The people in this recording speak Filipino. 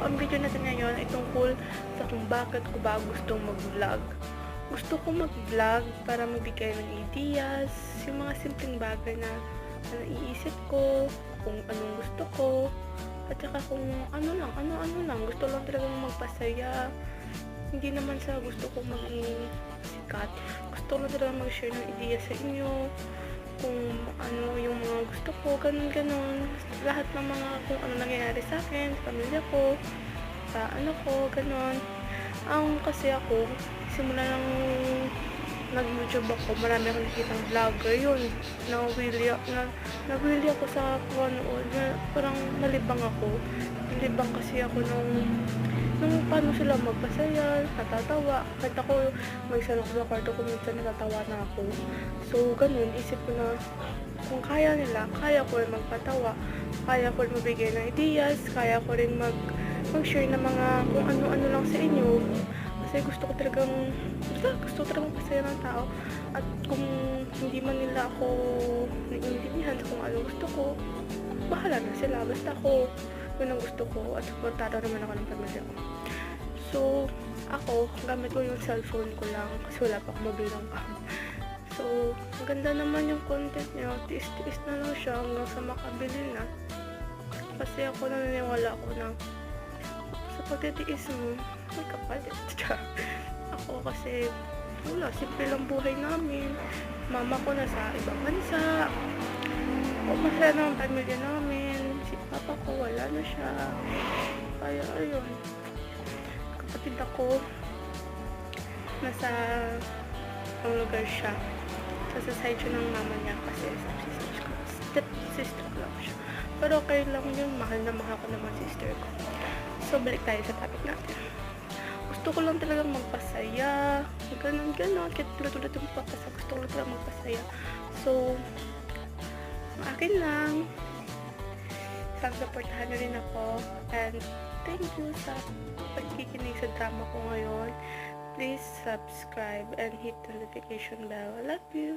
ang video natin ngayon ay tungkol sa kung bakit ko ba gustong mag-vlog. Gusto ko mag-vlog para magbigay ng ideas, yung mga simpleng bagay na naiisip ko, kung anong gusto ko, at saka kung ano lang, gusto lang talagang magpasaya. Hindi naman sa gusto ko maging sikat. Gusto ko lang talagang mag-share ng ideya sa inyo, kung ano yung mga gusto ko, ganun. Lahat ng mga kung ano nangyayari sa akin, sa pamilya ko, sa ano ko, ganun. Kasi ako, simula nang nag-YouTube ako, marami akong nakikitang vlogger, yun, nawili ako sa panood, parang nalibang kasi ako nung paano sila magpasaya, natatawa, kahit ako, mag-isa ako sa kwarto ko, minsan natatawa na ako. So, ganun, isip ko na, kung kaya nila, kaya ko rin magpatawa, kaya ko rin mabigay ng ideas, kaya ko rin mag-share ng mga kung ano-ano lang sa inyo. Kasi gusto ko talagang pasaya ng tao. At kung hindi man nila ako naiintindihan sa kung ano gusto ko, bahala na sila. Basta ako, yun ang gusto ko. At supportado naman ako ng pamilya ko. So, ako, gamit ko yung cellphone ko lang kasi wala pa akong mabilang cam. So, maganda naman yung content niya. Tiis-tiis na lang siya hanggang sa makabili na. Kasi ako naniniwala ako na sa pagtitiis mo, may kapalit. Ako kasi, wala, simple lang buhay namin. Mama ko nasa ibang bansa. Ako masaya na ang pamilya namin. Si papa ko, wala na siya. Kaya, ayun. Kapatid ako, nasa ang lugar siya. Sa side siya ng mama niya kasi step-sister ko lang siya. Pero okay lang yun, mahal na mahal ko naman sister ko. So, balik tayo sa topic natin. Gusto ko lang talagang magpasaya. Ganun. Kahit tulad yung papasa, gusto ko lang talagang magpasaya. So, akin lang. Sana supportahan na rin ako. And, thank you sa pagkikinig sa drama ko ngayon. Please subscribe and hit the notification bell. I love you.